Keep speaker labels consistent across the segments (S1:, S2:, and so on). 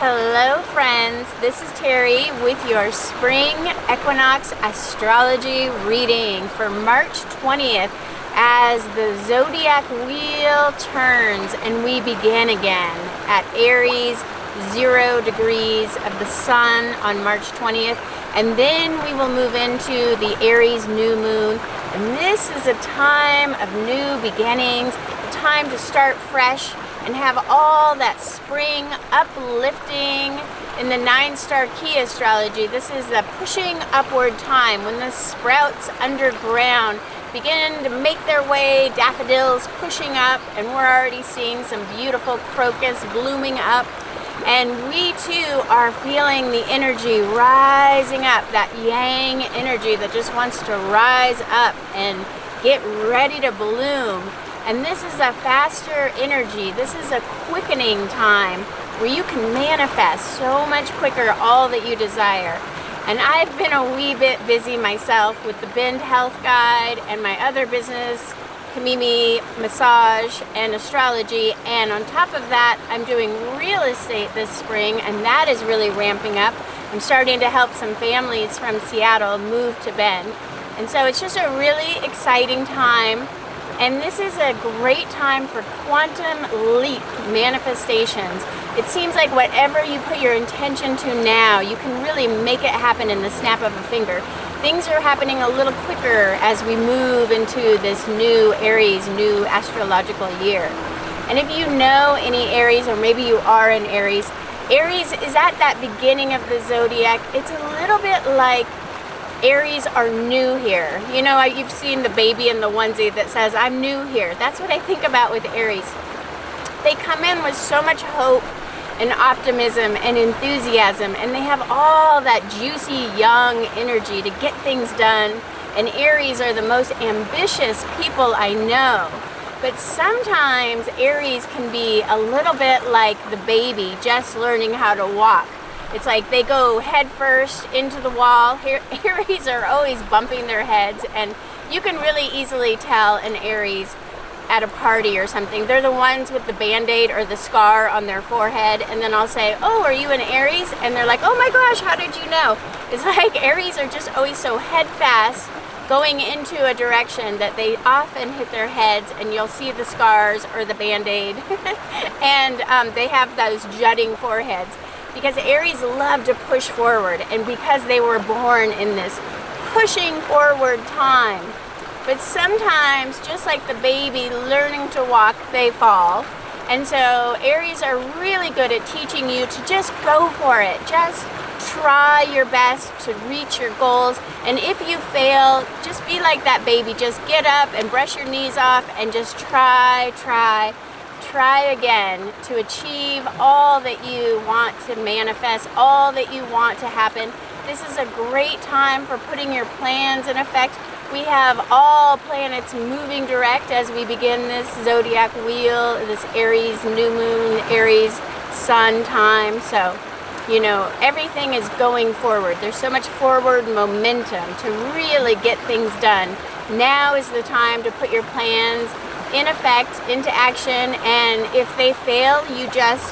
S1: Hello friends, this is Terry with your Spring Equinox Astrology reading for March 20th as the Zodiac wheel turns and we begin again at Aries, 0 degrees of the Sun on March 20th, and then we will move into the Aries new moon, and this is a time of new beginnings, a time to start fresh and have all that spring uplifting. In the 9-star key astrology, this is the pushing upward time when the sprouts underground begin to make their way, daffodils pushing up, and we're already seeing some beautiful crocus blooming up. And we too are feeling the energy rising up, that yang energy that just wants to rise up and get ready to bloom. And this is a faster energy. This is a quickening time where you can manifest so much quicker all that you desire. And I've been a wee bit busy myself with the Bend Health Guide and my other business, Kamimi Massage and Astrology. And on top of that, I'm doing real estate this spring, and that is really ramping up. I'm starting to help some families from Seattle move to Bend. And so it's just a really exciting time. And this is a great time for quantum leap manifestations. It seems like whatever you put your intention to now, you can really make it happen in the snap of a finger. Things are happening a little quicker as we move into this new Aries, new astrological year. And if you know any Aries, or maybe you are an Aries, Aries is at that beginning of the zodiac. It's a little bit like Aries are new here. You know, you've seen the baby in the onesie that says, I'm new here. That's what I think about with Aries. They come in with so much hope and optimism and enthusiasm, and they have all that juicy young energy to get things done. And Aries are the most ambitious people I know. But sometimes Aries can be a little bit like the baby just learning how to walk. It's like they go head first into the wall. Aries are always bumping their heads, and you can really easily tell an Aries at a party or something. They're the ones with the band-aid or the scar on their forehead, and then I'll say, oh, are you an Aries? And they're like, oh my gosh, how did you know? It's like Aries are just always so head fast going into a direction that they often hit their heads, and you'll see the scars or the band-aid and they have those jutting foreheads. Because Aries love to push forward, and because they were born in this pushing forward time. But sometimes, just like the baby learning to walk, they fall. And so Aries are really good at teaching you to just go for it. Just try your best to reach your goals. And if you fail, just be like that baby. Just get up and brush your knees off and just try again to achieve all that you want to manifest, all that you want to happen. This is a great time for putting your plans in effect. We have all planets moving direct as we begin this zodiac wheel, this Aries new moon, Aries sun time. So, you know, everything is going forward. There's so much forward momentum to really get things done. Now is the time to put your plans in effect, into action, and if they fail, you just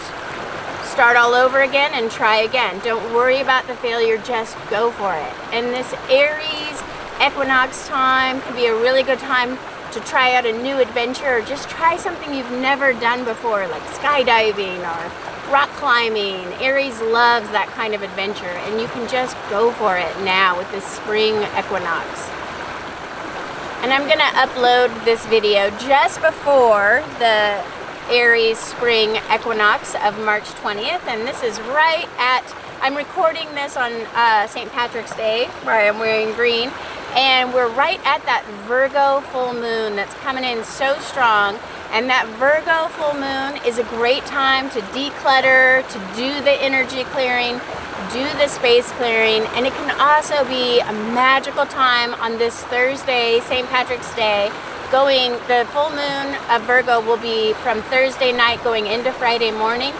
S1: start all over again and try again. Don't worry about the failure, just go for it. And this Aries equinox time could be a really good time to try out a new adventure, or just try something you've never done before, like skydiving or rock climbing. Aries loves that kind of adventure, and you can just go for it now with this spring equinox. And I'm gonna upload this video just before the Aries spring equinox of March 20th. And this is right at, I'm recording this on St. Patrick's Day, where I'm wearing green. And we're right at that Virgo full moon that's coming in so strong. And that Virgo full moon is a great time to declutter, to do the energy clearing, do the space clearing, and it can also be a magical time on this Thursday, St. Patrick's Day. The full moon of Virgo will be from Thursday night going into Friday morning.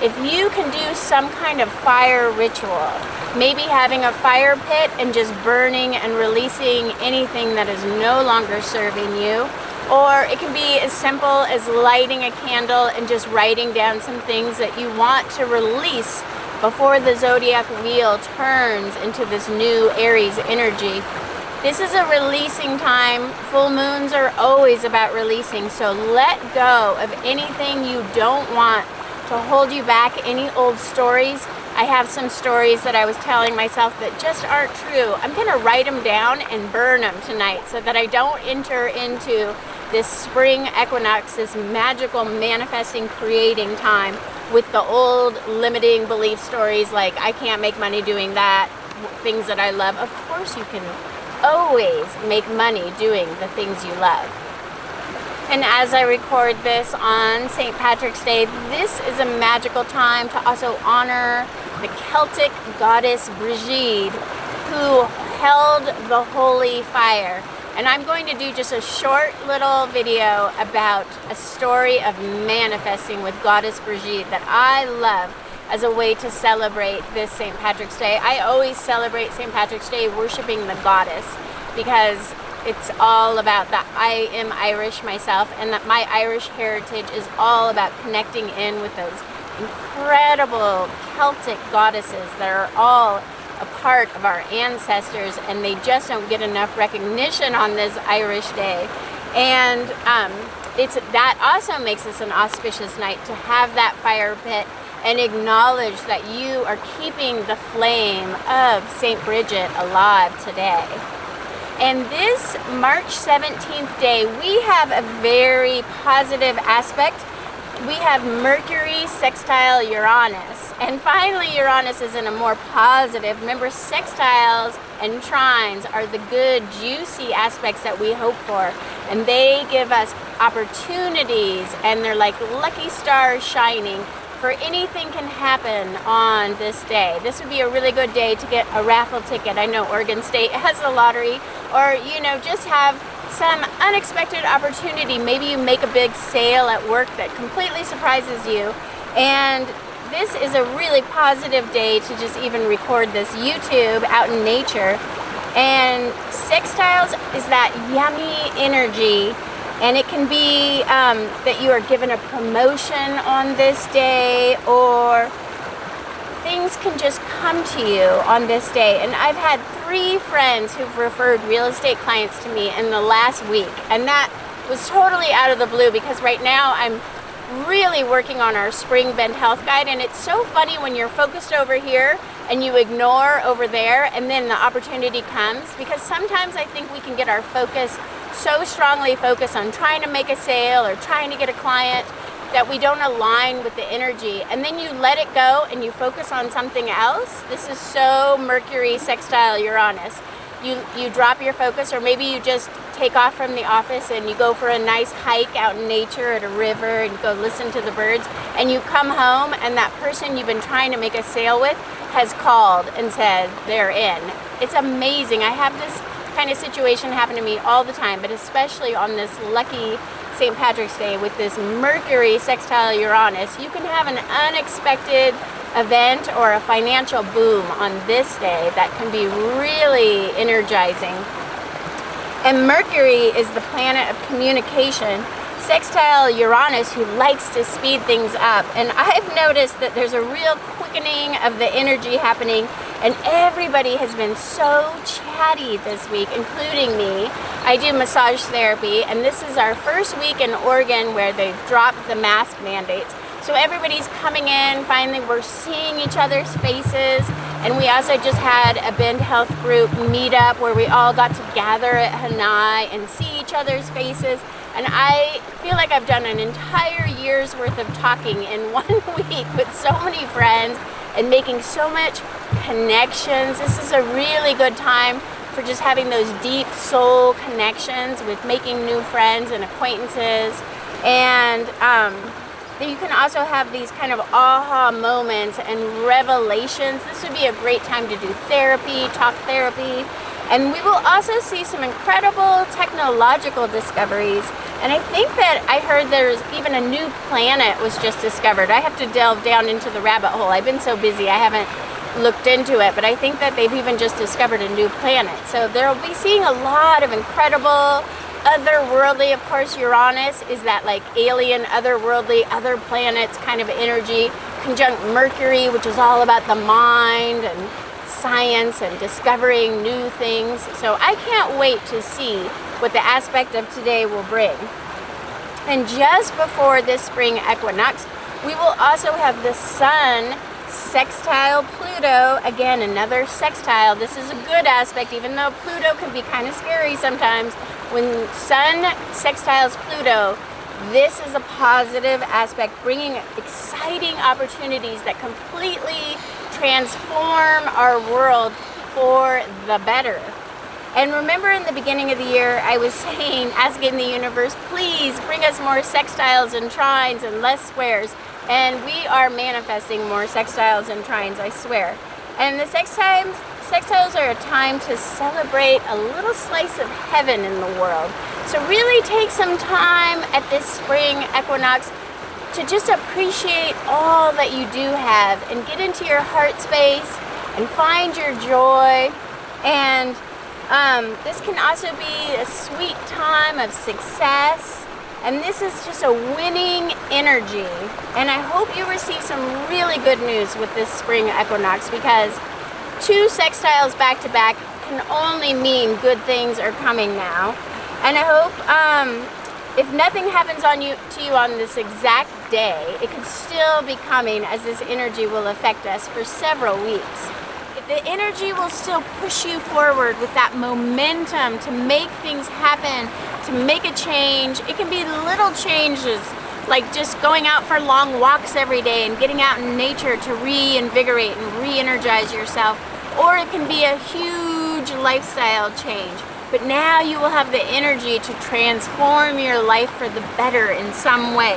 S1: If you can do some kind of fire ritual, maybe having a fire pit and just burning and releasing anything that is no longer serving you, Or it can be as simple as lighting a candle and just writing down some things that you want to release before the zodiac wheel turns into this new Aries energy. This is a releasing time. Full moons are always about releasing, so let go of anything you don't want to hold you back, any old stories. I have some stories that I was telling myself that just aren't true. I'm gonna write them down and burn them tonight so that I don't enter into this spring equinox, this magical manifesting, creating time with the old limiting belief stories like I can't make money doing that, things that I love. Of course you can always make money doing the things you love. And as I record this on St. Patrick's Day, this is a magical time to also honor the Celtic goddess Brigitte, who held the holy fire. And I'm going to do just a short little video about a story of manifesting with goddess Brigitte that I love as a way to celebrate this St. Patrick's Day. I always celebrate St. Patrick's Day worshiping the goddess because it's all about that. I am Irish myself, and that my Irish heritage is all about connecting in with those incredible Celtic goddesses that are all a part of our ancestors, and they just don't get enough recognition on this Irish Day. And that also makes this an auspicious night to have that fire pit and acknowledge that you are keeping the flame of St. Bridget alive today. And this March 17th day, we have a very positive aspect. We have Mercury sextile Uranus. And finally, Uranus is in a more positive. Remember, sextiles and trines are the good, juicy aspects that we hope for. And they give us opportunities, and they're like lucky stars shining. For anything can happen on this day. This would be a really good day to get a raffle ticket. I know Oregon State has a lottery, or just have some unexpected opportunity. Maybe you make a big sale at work that completely surprises you. And this is a really positive day to just even record this YouTube out in nature. And sextiles is that yummy energy. And it can be that you are given a promotion on this day, or things can just come to you on this day. And I've had 3 friends who've referred real estate clients to me in the last week. And that was totally out of the blue, because right now I'm really working on our Spring Bend Health Guide. And it's so funny when you're focused over here and you ignore over there, and then the opportunity comes, because sometimes I think we can get our focus so strongly focused on trying to make a sale or trying to get a client that we don't align with the energy, and then you let it go and you focus on something else. This is so Mercury sextile Uranus. You drop your focus, or maybe you just take off from the office and you go for a nice hike out in nature at a river and go listen to the birds, and you come home and that person you've been trying to make a sale with has called and said they're in. It's amazing. I have this kind of situation happen to me all the time, but especially on this lucky St. Patrick's Day with this Mercury sextile Uranus, you can have an unexpected event or a financial boom on this day that can be really energizing. And Mercury is the planet of communication. Sextile Uranus, who likes to speed things up. And I've noticed that there's a real quickening of the energy happening, and everybody has been so chatty this week, including me. I do massage therapy, and this is our first week in Oregon where they've dropped the mask mandates. So everybody's coming in, finally we're seeing each other's faces. And we also just had a Bend Health group meetup where we all got to gather at Hanai and see each other's faces. And I feel like I've done an entire year's worth of talking in 1 week with so many friends and making so much connections. This is a really good time for just having those deep soul connections with making new friends and acquaintances. And you can also have these kind of aha moments and revelations. This would be a great time to do therapy, talk therapy. And we will also see some incredible technological discoveries. And I think that I heard there's even a new planet was just discovered. I have to delve down into the rabbit hole. I've been so busy, I haven't looked into it, but I think that they've even just discovered a new planet. So they'll be seeing a lot of incredible otherworldly. Of course, Uranus is that like alien, otherworldly, other planets kind of energy, conjunct Mercury, which is all about the mind and science and discovering new things. So I can't wait to see what the aspect of today will bring. And just before this spring equinox, we will also have the Sun sextile Pluto. Again, another sextile. This is a good aspect, even though Pluto can be kind of scary sometimes. When Sun sextiles Pluto, this is a positive aspect, bringing exciting opportunities that completely transform our world for the better. And remember, in the beginning of the year, I was saying, asking the universe, please bring us more sextiles and trines and less squares. And we are manifesting more sextiles and trines, I swear. And the sextiles are a time to celebrate a little slice of heaven in the world. So really take some time at this spring equinox to just appreciate all that you do have and get into your heart space and find your joy. And this can also be a sweet time of success. And this is just a winning energy. And I hope you receive some really good news with this spring equinox, because 2 sextiles back to back can only mean good things are coming now. And I hope if nothing happens to you on this exact day, it could still be coming, as this energy will affect us for several weeks. The energy will still push you forward with that momentum to make things happen, to make a change. It can be little changes, like just going out for long walks every day and getting out in nature to reinvigorate and re-energize yourself. Or it can be a huge lifestyle change. But now you will have the energy to transform your life for the better in some way.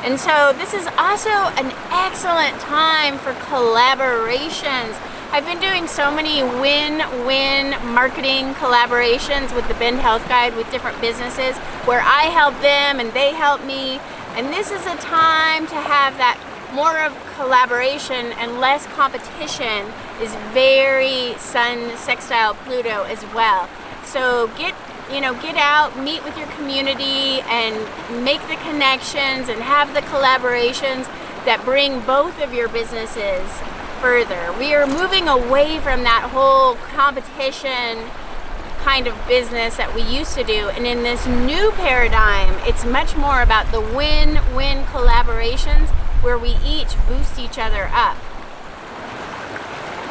S1: And so this is also an excellent time for collaborations. I've been doing so many win-win marketing collaborations with the Bend Health Guide with different businesses where I help them and they help me. And this is a time to have that more of collaboration and less competition. Is very Sun sextile Pluto as well. So get out, meet with your community and make the connections and have the collaborations that bring both of your businesses further. We are moving away from that whole competition kind of business that we used to do, and in this new paradigm, it's much more about the win-win collaborations where we each boost each other up.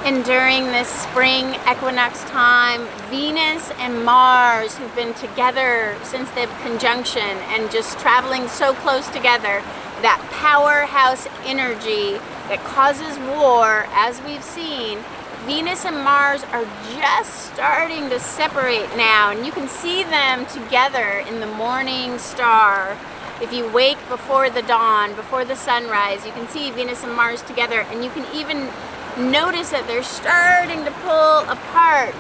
S1: And during this spring equinox time, Venus and Mars, who've been together since the conjunction and just traveling so close together, that powerhouse energy that causes war, as we've seen, Venus and Mars are just starting to separate now, and you can see them together in the morning star. If you wake before the dawn, before the sunrise, you can see Venus and Mars together, and you can even notice that they're starting to pull apart.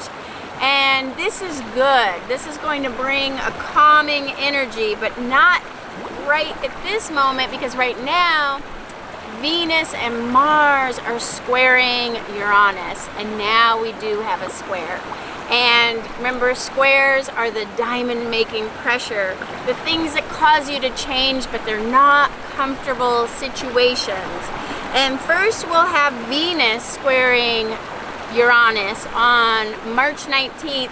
S1: And this is good. This is going to bring a calming energy, but not right at this moment, because right now Venus and Mars are squaring Uranus, and now we do have a square. And remember, squares are the diamond-making pressure, the things that cause you to change, but they're not comfortable situations. And first we'll have Venus squaring Uranus on March 19th,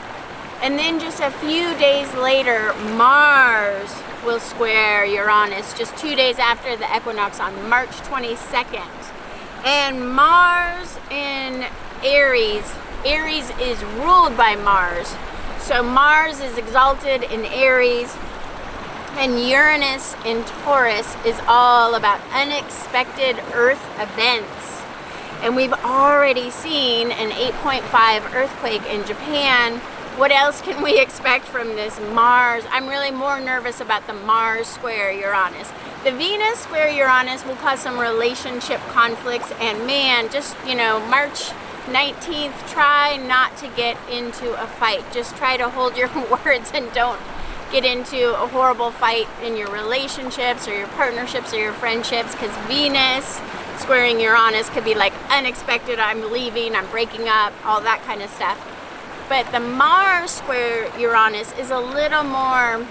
S1: and then just a few days later, Mars will square Uranus just 2 days after the equinox on March 22nd. And Mars in Aries, Aries is ruled by Mars. So Mars is exalted in Aries, and Uranus in Taurus is all about unexpected Earth events. And we've already seen an 8.5 earthquake in Japan. What else can we expect from this Mars? I'm really more nervous about the Mars square Uranus. The Venus square Uranus will cause some relationship conflicts, and man, just, March 19th, try not to get into a fight. Just try to hold your words and don't get into a horrible fight in your relationships or your partnerships or your friendships, because Venus squaring Uranus could be like unexpected, I'm leaving, I'm breaking up, all that kind of stuff. But the Mars square Uranus is a little more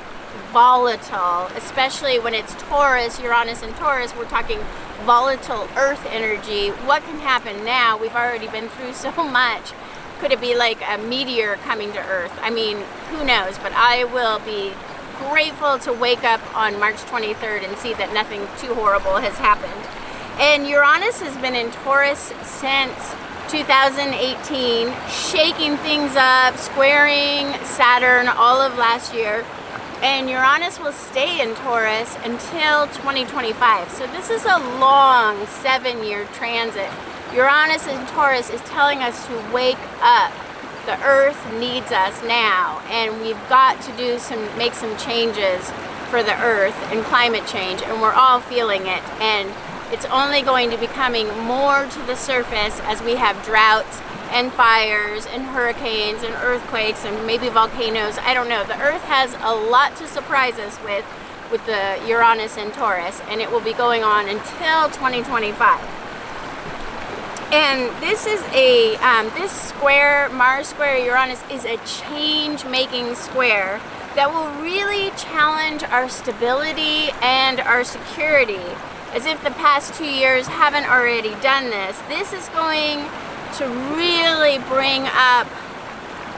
S1: volatile, especially when it's Taurus, Uranus and Taurus. We're talking volatile Earth energy. What can happen now? We've already been through so much. Could it be like a meteor coming to Earth? I mean, who knows? But I will be grateful to wake up on March 23rd and see that nothing too horrible has happened. And Uranus has been in Taurus since 2018, shaking things up, squaring Saturn all of last year. And Uranus will stay in Taurus until 2025. So this is a long 7-year transit. Uranus in Taurus is telling us to wake up. The Earth needs us now, and we've got to make some changes for the Earth and climate change, and we're all feeling it. And it's only going to be coming more to the surface as we have droughts and fires and hurricanes and earthquakes and maybe volcanoes. I don't know. The Earth has a lot to surprise us with the Uranus in Taurus, and it will be going on until 2025. And this is this square, Mars square Uranus, is a change-making square that will really challenge our stability and our security, as if the past 2 years haven't already done this. This is going to really bring up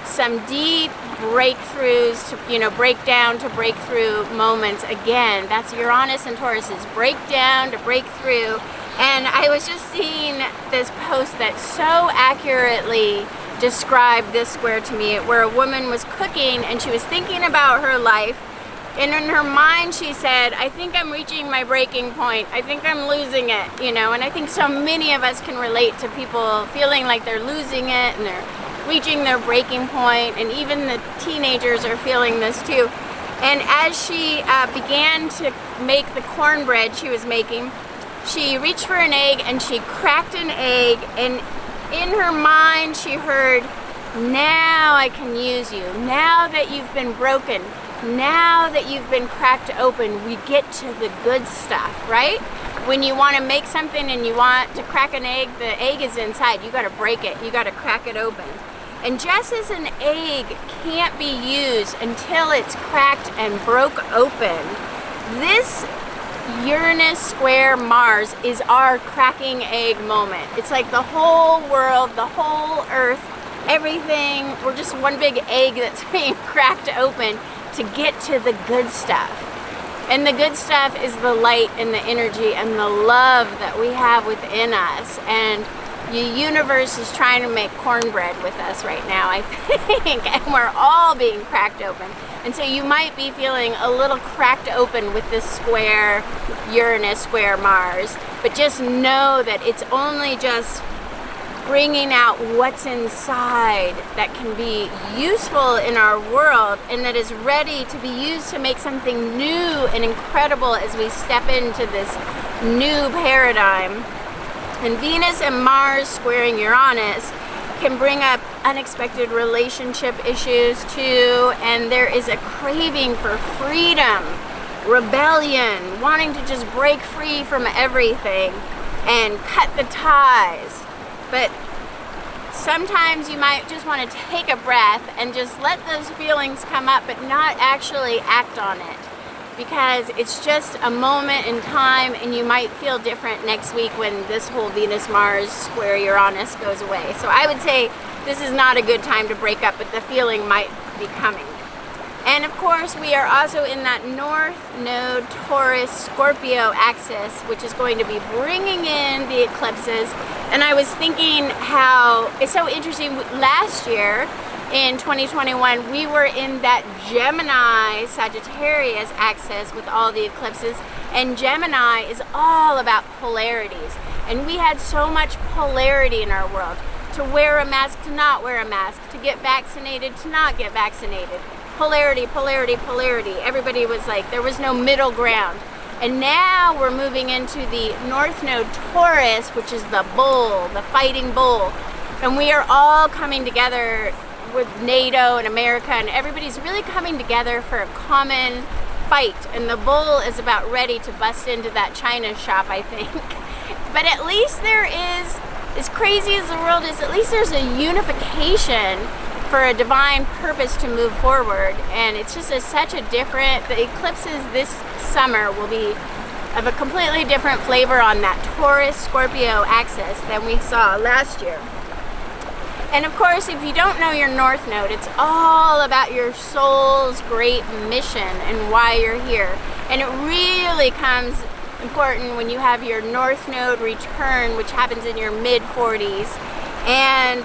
S1: some deep breakthroughs, to breakthrough moments again. That's Uranus and Taurus's breakdown to breakthrough. And I was just seeing this post that so accurately described this square to me, where a woman was cooking and she was thinking about her life, and in her mind she said, I think I'm reaching my breaking point, I think I'm losing it, and I think so many of us can relate to people feeling like they're losing it and they're reaching their breaking point, and even the teenagers are feeling this too. And as she began to make the cornbread she was making, she reached for an egg and she cracked an egg, and in her mind she heard, now I can use you. Now that you've been broken, now that you've been cracked open, we get to the good stuff, right? When you want to make something and you want to crack an egg, the egg is inside. You got to break it. You got to crack it open. And just as an egg can't be used until it's cracked and broke open, this Uranus square Mars is our cracking egg moment. It's like the whole world, the whole Earth, everything, we're just one big egg that's being cracked open to get to the good stuff. And the good stuff is the light and the energy and the love that we have within us. And the universe is trying to make cornbread with us right now, I think, and we're all being cracked open. And so you might be feeling a little cracked open with this square Uranus, square Mars, but just know that it's only just bringing out what's inside that can be useful in our world and that is ready to be used to make something new and incredible as we step into this new paradigm. And Venus and Mars squaring Uranus can bring up unexpected relationship issues too, and there is a craving for freedom, rebellion, wanting to just break free from everything and cut the ties. But sometimes you might just want to take a breath and just let those feelings come up, but not actually act on it, because it's just a moment in time, and you might feel different next week when this whole Venus-Mars square Uranus goes away. So I would say this is not a good time to break up, but the feeling might be coming. And of course, we are also in that North Node Taurus Scorpio axis, which is going to be bringing in the eclipses. And I was thinking how it's so interesting. Last year, in 2021, we were in that Gemini Sagittarius axis with all the eclipses, and Gemini is all about polarities, and we had so much polarity in our world. To wear a mask, to not wear a mask, to get vaccinated, to not get vaccinated. Polarity, polarity, polarity. Everybody was like, there was no middle ground. And now we're moving into the North Node Taurus, which is the bull, the fighting bull, and we are all coming together with NATO and America, and everybody's really coming together for a common fight. And the bull is about ready to bust into that China shop, I think. But at least there is, as crazy as the world is, at least there's a unification for a divine purpose to move forward. And it's just such a different, the eclipses this summer will be of a completely different flavor on that Taurus-Scorpio axis than we saw last year. And of course, if you don't know your North Node, it's all about your soul's great mission and why you're here. And it really comes important when you have your North Node return, which happens in your mid-40s. And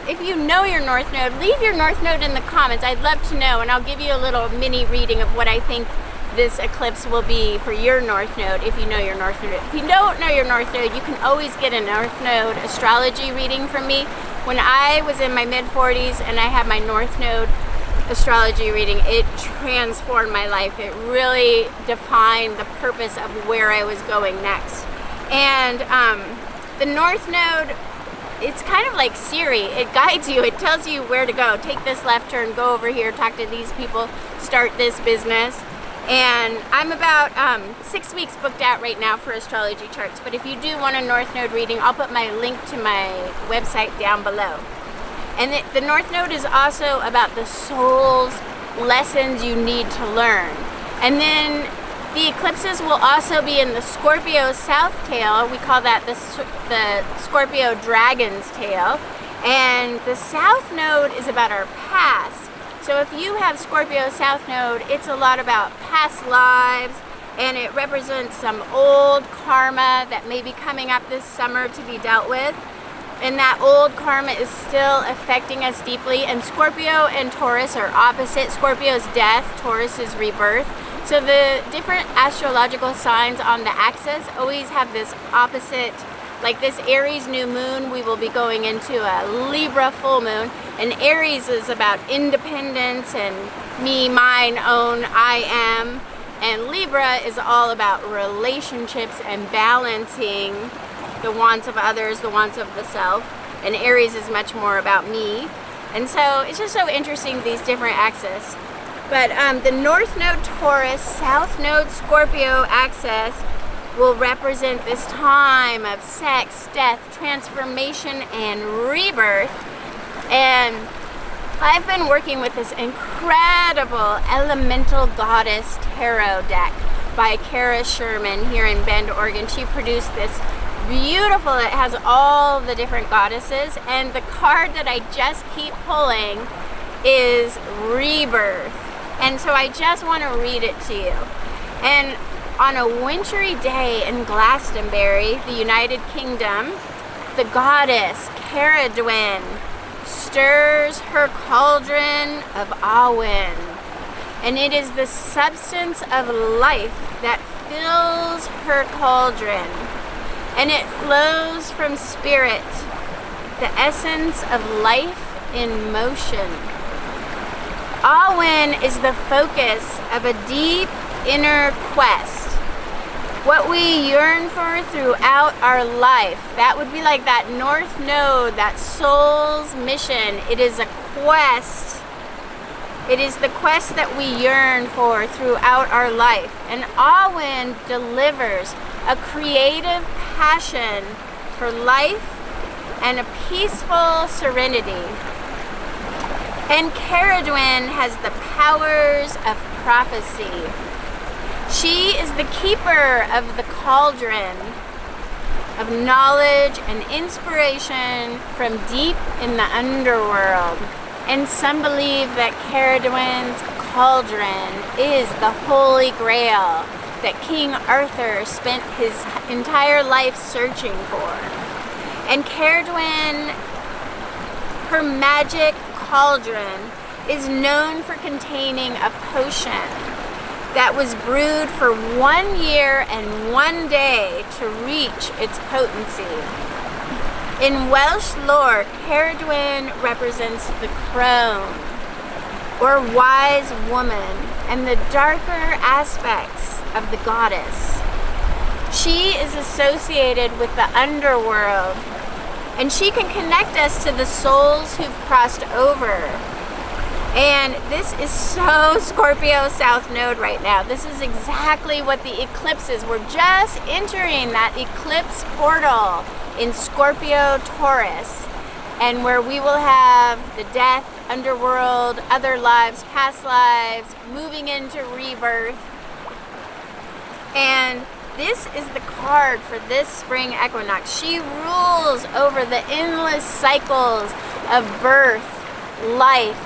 S1: if you know your North Node, leave your North Node in the comments. I'd love to know, and I'll give you a little mini reading of what I think this eclipse will be for your North Node if you know your North Node. If you don't know your North Node, you can always get a North Node astrology reading from me. When I was in my mid-40s and I had my North Node astrology reading, it transformed my life. It really defined the purpose of where I was going next. And the North Node, it's kind of like Siri. It guides you. It tells you where to go. Take this left turn, go over here, talk to these people, start this business. And I'm about 6 weeks booked out right now for astrology charts. But if you do want a North Node reading, I'll put my link to my website down below. And the North Node is also about the soul's lessons you need to learn. And then the eclipses will also be in the Scorpio South Tail. We call that the Scorpio Dragon's Tail. And the South Node is about our past. So if you have Scorpio South Node, it's a lot about past lives, and it represents some old karma that may be coming up this summer to be dealt with. And that old karma is still affecting us deeply. And Scorpio and Taurus are opposite. Scorpio is death, Taurus is rebirth. So the different astrological signs on the axis always have this opposite. Like this Aries new moon, we will be going into a Libra full moon. And Aries is about independence and me, mine, own, I am. And Libra is all about relationships and balancing the wants of others, the wants of the self. And Aries is much more about me. And so it's just so interesting, these different axes. But the North Node Taurus, South Node Scorpio axis will represent this time of sex, death, transformation, and rebirth. And I've been working with this incredible Elemental Goddess Tarot deck by Kara Sherman here in Bend, Oregon. She produced this beautiful, it has all the different goddesses, and the card that I just keep pulling is Rebirth. And so I just want to read it to you. And on a wintry day in Glastonbury, the United Kingdom, the goddess Caradwen stirs her cauldron of Awen, and it is the substance of life that fills her cauldron, and it flows from spirit, the essence of life in motion. Awen is the focus of a deep inner quest. What we yearn for throughout our life, that would be like that North Node, that soul's mission. It is a quest. It is the quest that we yearn for throughout our life. And Awen delivers a creative passion for life and a peaceful serenity. And Caradwen has the powers of prophecy. She is the keeper of the cauldron of knowledge and inspiration from deep in the underworld. And some believe that Caradwen's cauldron is the Holy Grail that King Arthur spent his entire life searching for. And Caradwen, her magic cauldron, is known for containing a potion that was brewed for 1 year and 1 day to reach its potency. In Welsh lore, Caradwen represents the crone, or wise woman, and the darker aspects of the goddess. She is associated with the underworld, and she can connect us to the souls who've crossed over. And this is so Scorpio South Node right now. This is exactly what the eclipse is. We're just entering that eclipse portal in Scorpio Taurus. and where we will have the death, underworld, other lives, past lives, moving into rebirth. And this is the card for this spring equinox. She rules over the endless cycles of birth, life,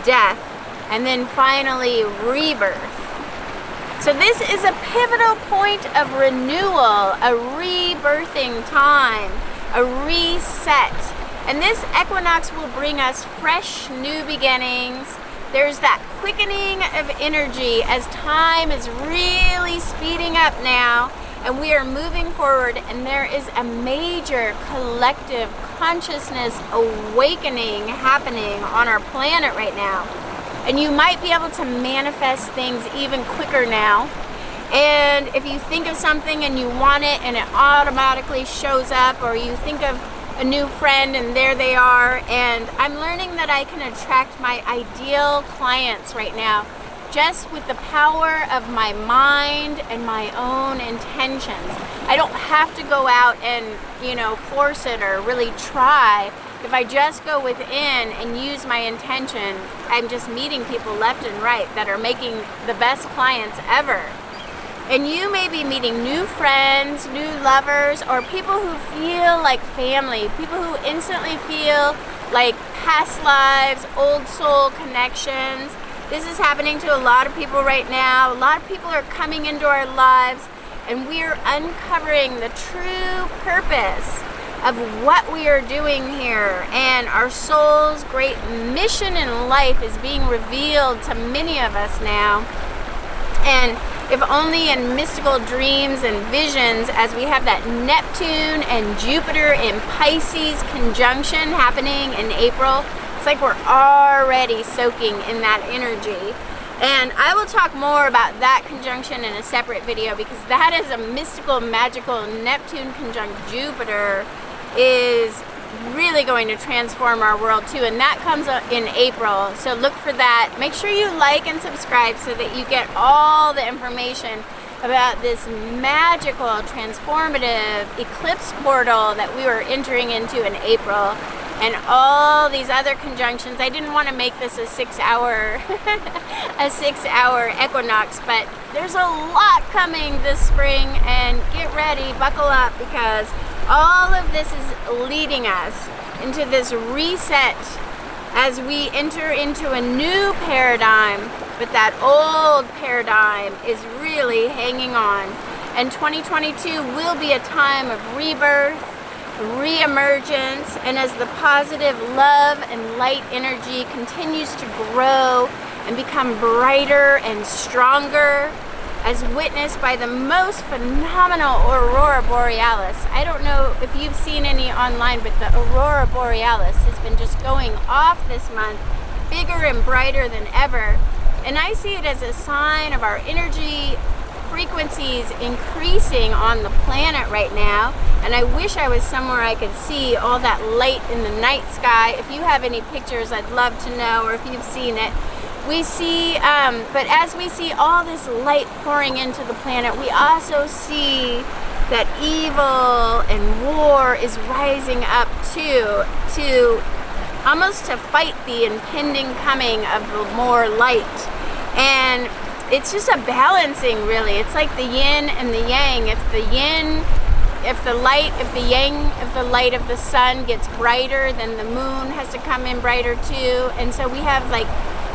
S1: death, and then finally rebirth. So this is a pivotal point of renewal, a rebirthing time, a reset. And this equinox will bring us fresh new beginnings. There's that quickening of energy as time is really speeding up now, and we are moving forward, and there is a major collective consciousness awakening happening on our planet right now. And you might be able to manifest things even quicker now. And if you think of something and you want it and it automatically shows up, or you think of a new friend and there they are, and I'm learning that I can attract my ideal clients right now just with the power of my mind and my own intentions. I don't have to go out and, force it or really try. If I just go within and use my intention, I'm just meeting people left and right that are making the best clients ever. And you may be meeting new friends, new lovers, or people who feel like family, people who instantly feel like past lives, old soul connections. This is happening to a lot of people right now. A lot of people are coming into our lives, and we're uncovering the true purpose of what we are doing here. And our soul's great mission in life is being revealed to many of us now. And if only in mystical dreams and visions, as we have that Neptune and Jupiter in Pisces conjunction happening in April, it's like we're already soaking in that energy. And I will talk more about that conjunction in a separate video, because that is a mystical, magical Neptune conjunct Jupiter is really going to transform our world too, and that comes in April, so look for that. Make sure you like and subscribe so that you get all the information about this magical, transformative eclipse portal that we were entering into in April, and all these other conjunctions. I didn't want to make this a 6-hour equinox, but there's a lot coming this spring, and get ready, buckle up, because all of this is leading us into this reset as we enter into a new paradigm, but that old paradigm is really hanging on. And 2022 will be a time of rebirth, re-emergence, and as the positive love and light energy continues to grow and become brighter and stronger, as witnessed by the most phenomenal aurora borealis. I don't know if you've seen any online, but the aurora borealis has been just going off this month, bigger and brighter than ever. And I see it as a sign of our energy frequencies increasing on the planet right now. And I wish I was somewhere I could see all that light in the night sky. If you have any pictures, I'd love to know, or if you've seen it. We see, but as we see all this light pouring into the planet, we also see that evil and war is rising up too, almost to fight the impending coming of the more light. And it's just a balancing, really. It's like the yin and the yang. If the yin, if the light of the sun gets brighter, then the moon has to come in brighter too. And so we have like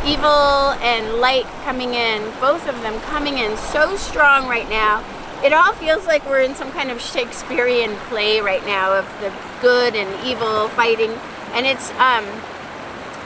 S1: evil and light coming in, both of them coming in so strong right now. It all feels like we're in some kind of Shakespearean play right now of the good and evil fighting, and it's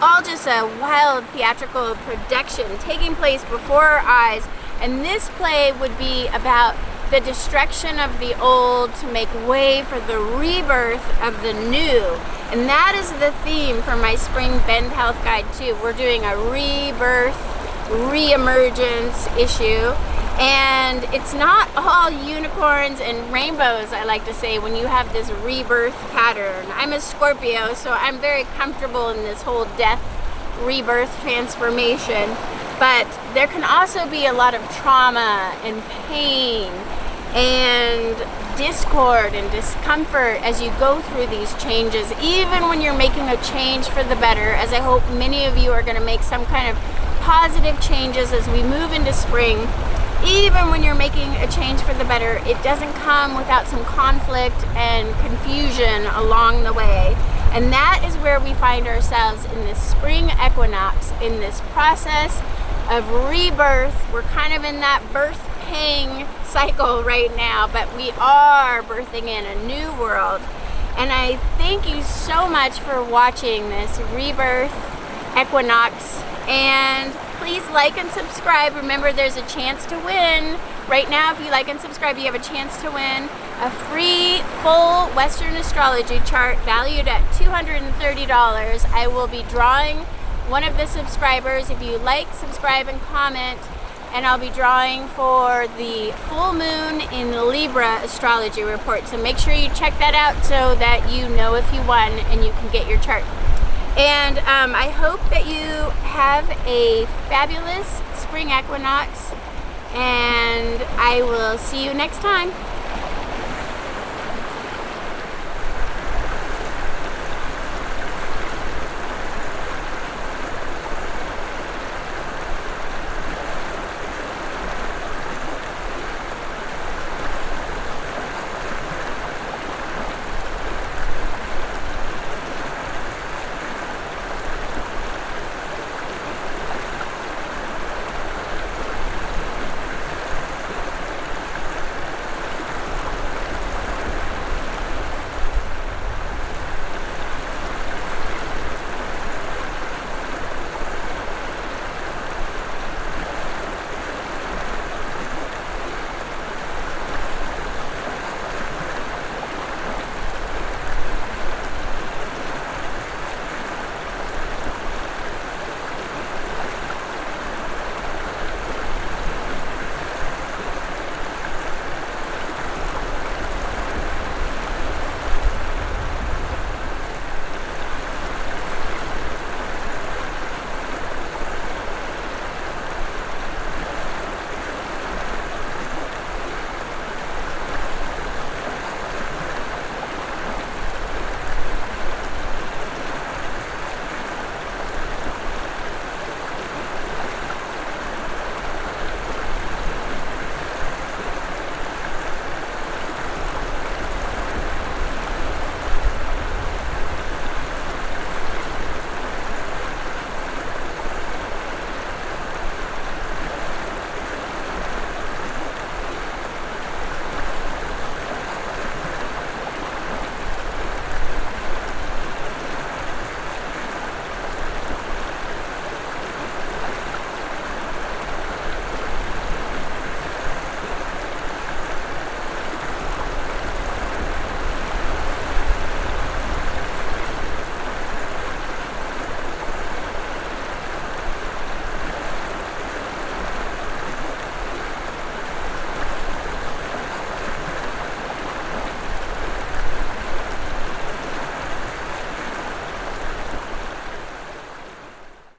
S1: all just a wild theatrical production taking place before our eyes. And this play would be about the destruction of the old to make way for the rebirth of the new. And that is the theme for my Spring Bend Health Guide too. We're doing a rebirth, re-emergence issue. And it's not all unicorns and rainbows, I like to say, when you have this rebirth pattern. I'm a Scorpio, so I'm very comfortable in this whole death, rebirth transformation. But there can also be a lot of trauma and pain and discord and discomfort as you go through these changes, even when you're making a change for the better, as I hope many of you are going to make some kind of positive changes as we move into spring. Even when you're making a change for the better, it doesn't come without some conflict and confusion along the way. And that is where we find ourselves in this spring equinox, in this process of rebirth. We're kind of in that birth pang cycle right now, but we are birthing in a new world. And I thank you so much for watching this rebirth equinox. And please like and subscribe. Remember, there's a chance to win. Right now, if you like and subscribe, you have a chance to win a free full Western astrology chart valued at $230. I will be drawing one of the subscribers if you like, subscribe, and comment. And I'll be drawing for the full moon in the Libra astrology report. So make sure you check that out so that you know if you won and you can get your chart. And I hope that you have a fabulous spring equinox, and I will see you next time.